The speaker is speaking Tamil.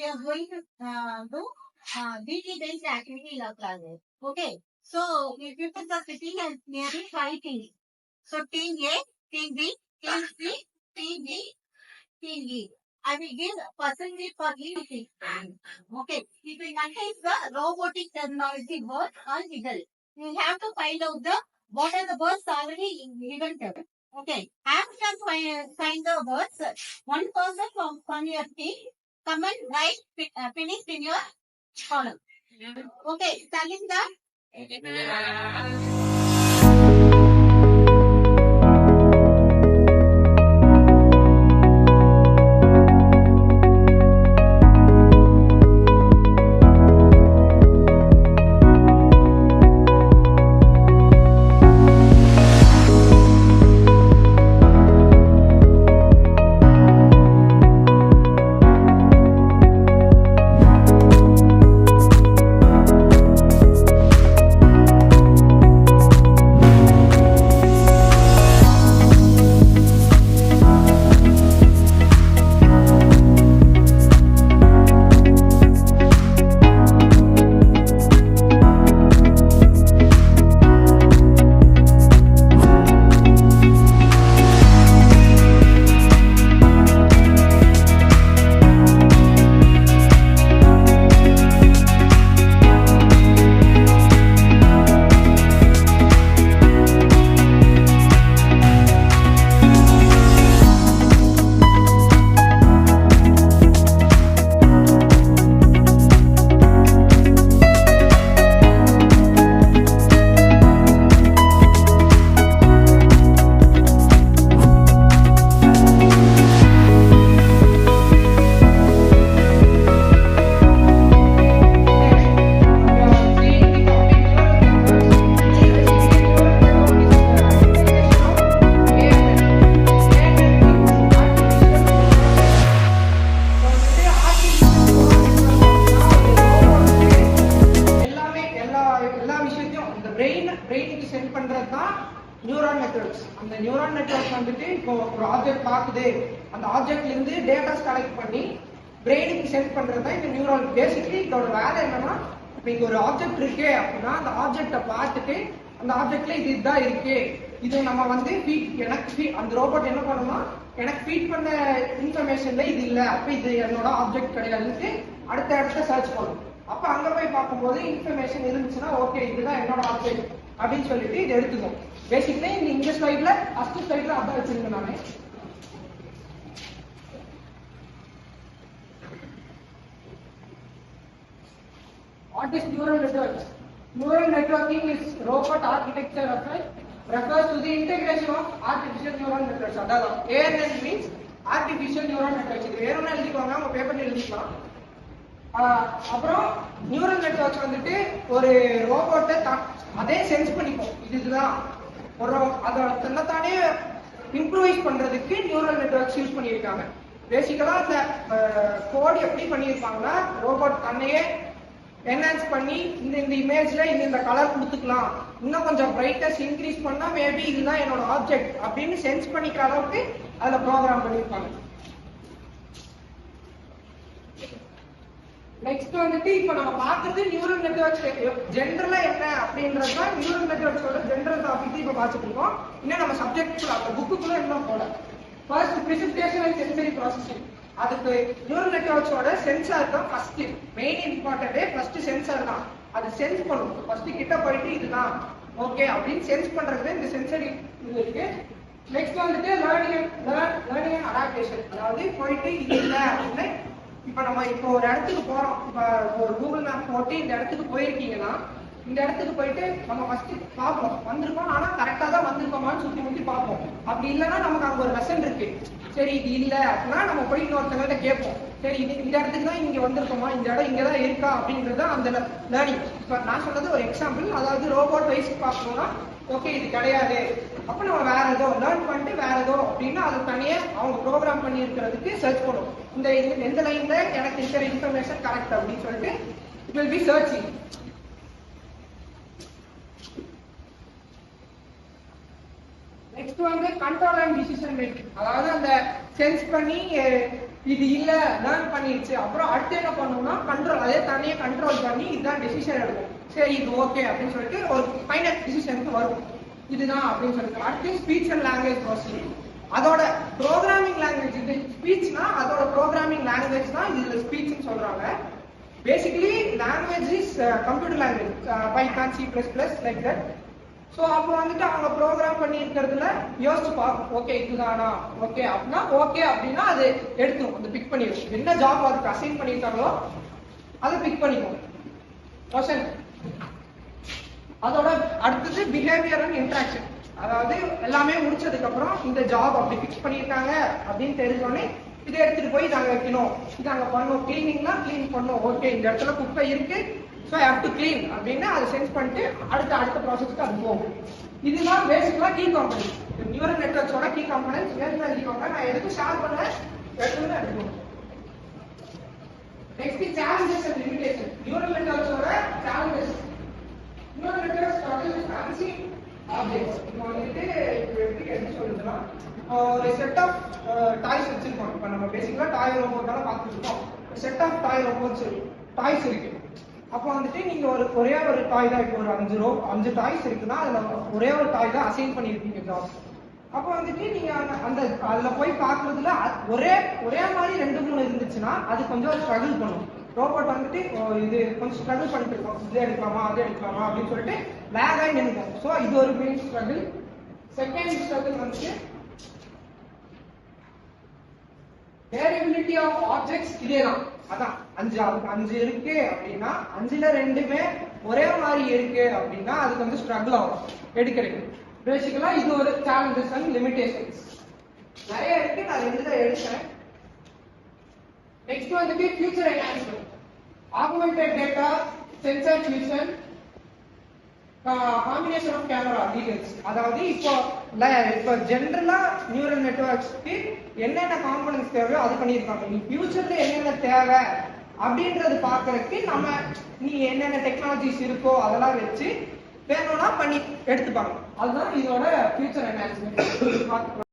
are going to do DT based activity in our classes. Okay. So if you put the sitting and nearly 5 teams. So team A, team B, team C, team D, team E. I will give percentage for each team. Okay. It will contain the robotic terminology word or riddle. We have to find out what are the words already given to. Okay. After find the words, one person from your team come and write finish in your column. Okay. Telling the neuron networks. அந்த நியூரான் நெட்வொர்க் வந்துட்டு இப்போ ஒரு ஆப்ஜெக்ட் பார்க்குது, அந்த ஆப்ஜெக்ட்ல இருந்து டேட்டாஸ் கலெக்ட் பண்ணி பிரெயினுக்கு சென்ட் பண்றது தான் இந்த நியூரான். பேசிக்கலி இதோட வேலை என்னன்னா, இப்போ இங்க ஒரு ஆப்ஜெக்ட் இருக்கு அப்படின்னா அந்த ஆப்ஜெக்டை பார்த்துட்டு அந்த ஆப்ஜெக்ட்ல இதுதான் இருக்கு, இது நம்ம வந்து அந்த ரோபோட் என்ன பண்ணணும்னா எனக்கு ஃபீட் பண்ண இன்ஃபர்மேஷன்ல இது இல்லை, அப்ப இது என்னோட ஆப்ஜெக்ட் கிடையாதுன்னு அடுத்த சர்ச் பண்ணும். அப்ப அங்க போய் பார்க்கும்போது இன்ஃபர்மேஷன் இருந்துச்சுன்னா ஓகே இதுதான் என்னோட ஆப்ஜெக்ட் அப்படின்னு சொல்லிட்டு இது எடுத்துக்கும். பேசிக்கலி இந்த ஸ்லைட்ல ஃபர்ஸ்ட் ஸ்லைட்ல அதான் வச்சிருக்கேன் நானே. What is neural networks? Neural networking is robot architecture refers to the integration of artificial neural networks. அதாவது ANN means artificial neural networks. இது வேணும்னா எழுதிக்கோங்க, உங்க பேப்பர்ல எழுதிக்கலாம். அப்புறம் நியூரல் நெட்வொர்க்ஸ் வந்துட்டு ஒரு ரோபோட்டை அதே சென்ஸ் பண்ணிக்கும், இதுதான் ஒரு அதை தன்னைத்தானே இம்ப்ரூவைஸ் பண்றதுக்கு நியூரல் நெட்வொர்க்ஸ் யூஸ் பண்ணியிருக்காங்க. பேசிக்கலா அந்த கோட் எப்படி பண்ணியிருப்பாங்கன்னா, ரோபோட் தன்னையே என்ஹான்ஸ் பண்ணி இந்த இமேஜ்ல இந்த கலர் கொடுத்துக்கலாம், இன்னும் கொஞ்சம் பிரைட்னஸ் இன்க்ரீஸ் பண்ணா மேபி இதுதான் என்னோட ஆப்ஜெக்ட் அப்படின்னு சென்ஸ் பண்ணிக்கிற அளவுக்கு அதுல ப்ரோக்ராம் பண்ணியிருப்பாங்க. நெக்ஸ்ட் வந்துட்டு இப்ப நம்ம பார்க்கறது நியூரல் நெட்வொர்க்ஸ் ஜென்ரலா என்ன அப்படின்றதுதான் நியூரல் நெட்வொர்க்ஸோட ஜென்ரல் டாபிக் இப்ப பார்த்துட்டு இருக்கோம். இன்னும் நம்ம சப்ஜெக்ட் அந்த புக்குக்குள்ள இன்னும் போல. First presentation and sensory processing. அதுக்கு நியூரல் நெட்வொர்க்ஸோட சென்சார் தான் ஃபர்ஸ்ட் மெயின் இம்பார்ட்டன்டே. ஃபர்ஸ்ட் சென்சார் தான், அது சென்ஸ் பண்ணும். ஃபர்ஸ்ட் கிட்ட போயிட்டு இதுதான் ஓகே அப்படின்னு சென்ஸ் பண்றது இந்த சென்சரி இது இருக்கு. நெக்ஸ்ட் வந்துட்டு லேர்னிங் அண்ட் அடாப்டேஷன். அதாவது போயிட்டு இது இல்லை அப்படின்னு இப்ப நம்ம இப்போ ஒரு இடத்துக்கு போறோம், இப்ப ஒரு கூகுள் மேப் போட்டு இந்த இடத்துக்கு போயிருக்கீங்கன்னா இந்த இடத்துக்கு போயிட்டு நம்ம ஃபர்ஸ்ட் பார்ப்போம் வந்திருக்கோம், ஆனா கரெக்டா தான் வந்திருக்கோமான்னு சுத்தி முத்தி பார்ப்போம். அப்படி இல்லைன்னா நமக்கு அங்க ஒரு லெசன் இருக்கு, சரி இது இல்ல அப்படின்னா நம்ம போய் இன்னொருத்தவங்கள்ட்ட கேட்போம், சரி இது இந்த இடத்துக்கு தான் இங்க வந்திருக்கோமா, இந்த இடம் இங்கதான் இருக்கா அப்படின்றது அந்த லேர்னிங். இப்ப நான் சொன்னது ஒரு எக்ஸாம்பிள். அதாவது ரோபோட் வைஸ் பார்க்கணும்னா ஓகே இது கிடையாது, அப்ப நம்ம வேற ஏதோ லேர்ன் பண்ணிட்டு வேற ஏதோ அப்படின்னா அது தனியே அவங்க ப்ரோக்ராம் பண்ணி இருக்கிறதுக்கு சர்ச் பண்ணும். இந்த எந்த லைன்ல எனக்கு இருக்கிற இன்ஃபர்மேஷன் கரெக்ட் அப்படின்னு சொல்லிட்டு it will be searching. Next வந்து கண்ட்ரோல் அண்ட் டிசிஷன் மேக்கிங். அதாவது அந்த சென்ஸ் பண்ணி இது இல்ல லேர்ன் பண்ணிடுச்சு, அப்புறம் அடுத்து என்ன பண்ணணும்னா கண்ட்ரோல், அதே தனியே கண்ட்ரோல் பண்ணி இதுதான் டெசிஷன் எடுக்கும். சரி இது ஓகே அப்படின்னு சொல்லிட்டு ஒரு ஃபைனல் டிசிஷனுக்கு வரும், இதுதான் அப்படின்னு சொல்லிட்டு. அடுத்து ஸ்பீச் அண்ட் லாங்குவேஜ் ப்ராசஸிங், அதோட ப்ரோக்ராமிங் லாங்குவேஜ். இது ஸ்பீச்னா அதோட ப்ரோக்ராமிங் லாங்குவேஜ் தான் இதுல ஸ்பீச்னு சொல்றாங்க. Basically language is computer language, Python, C++, like that. So அப்போ வந்துட்டு அவங்க ப்ரோக்ராம் பண்ணி இருக்கிறதுல யோசிச்சு பார்க்கும், ஓகே இதுதானா, ஓகே அப்படின்னா ஓகே அப்படின்னா அது எடுத்துரும், அது பிக் பண்ணிடும். என்ன ஜாப் அதுக்கு அசைன் பண்ணியிருக்காங்களோ அதை பிக் பண்ணிக்கும். கொஸ்டின் அதோட அடுத்தது பிஹேவியர் அண்ட் இன்ட்ராக்ஷன். அதாவது எல்லாமே முடிச்சதுக்கு அப்புறம் இந்த ஜாப் அப்படி பிக்ஸ் பண்ணியிருக்காங்க அப்படின்னு தெரிஞ்சோடனே இதை எடுத்துட்டு போய் நாங்க வைக்கணும், இது அங்க பண்ணணும், கிளீனிங்னா கிளீன் பண்ணணும், ஓகே இந்த இடத்துல குப்பை இருக்கு, ஸோ ஹேவ் டு கிளீன் அப்படின்னு அதை சென்ஸ் பண்ணிட்டு அடுத்த ப்ராசஸ்க்கு அது போகும். இதுதான் பேசிக்கலா கீ காம்பனன்ஸ். நியூரல் நெட்வொர்க்ஸோட கீ காம்பனன்ஸ் எழுதிக்கோங்க, நான் எதுக்கு ஷேர் பண்ணேன் எடுத்துக்கணும். Next challenges and limitation. Neural நெட்வொர்க்ஸோட challenges. Neural networks fancy objects. இப்போ வந்துட்டு எப்படி சொல்லுதுன்னா ஒரு செட் ஆஃப் டாய்ஸ் வச்சிருக்கோம். இப்போ நம்ம பேசிக்கலா டாய் ரோபோட்டால பார்த்துட்டு இருக்கோம். Set of toy robots toys இருக்கு. அப்போ வந்துட்டு நீங்க ஒரே ஒரு டாய் தான், இப்போ ஒரு 5 டாய்ஸ் இருக்குன்னா அதுல ஒரே ஒரு டாய் தான் அசைன் பண்ணிருக்கீங்க ஜாப். அப்போ வந்துட்டு நீங்க அந்த அதுல போய் பாக்குறதுல ஒரே மாதிரி 2-3 இருந்துச்சுன்னா அது கொஞ்சம் ஸ்ட்ரகிள் பண்ணும். ரோபோட் வந்துட்டு இது கொஞ்சம் ஸ்ட்ரகிள் பண்ணிட்டு இருக்கோம், இது எடுக்கலாமா அது எடுக்கலாமா அப்படின்னு சொல்லிட்டு லேக் ஆகி நினைக்கும். ஸோ இது ஒரு மெயின் ஸ்ட்ரகிள். செகண்ட் ஸ்ட்ரகிள் வந்துட்டு வேரியபிலிட்டி ஆஃப் ஆப்ஜெக்ட்ஸ். இதேதான், அதான் 5 இருக்கு அப்படின்னா 5ல 2மே ஒரே மாதிரி இருக்கு அப்படின்னா அது கொஞ்சம் ஸ்ட்ரகிள் ஆகும் எடுக்கிறது. பேசிக்கலா இது ஒரு சேலஞ்சஸ் அண்ட் லிமிடேஷன்ஸ். நிறைய இருக்கு, நான் 2 தான் எடுத்தேன். நெக்ஸ்ட் வந்துட்டு future enhancement, augmented data, sensor fusion, combination of camera details. அதாவது இப்போ ஜென்ரலா நியூரல் நெட்வொர்க்ஸ்க்கு என்னென்ன காம்பனன்ட்ஸ் தேவையோ அது பண்ணியிருக்காங்க. நீ ஃபியூச்சர்ல என்னென்ன தேவை அப்படின்றது பாக்குறதுக்கு நீ என்னென்ன டெக்னாலஜிஸ் இருக்கோ அதெல்லாம் வச்சு வேணும்னா பண்ணி எடுத்துப்பாங்க. அதுதான் இதோட ஃபியூச்சர் என்ஹான்ஸ்மெண்ட்.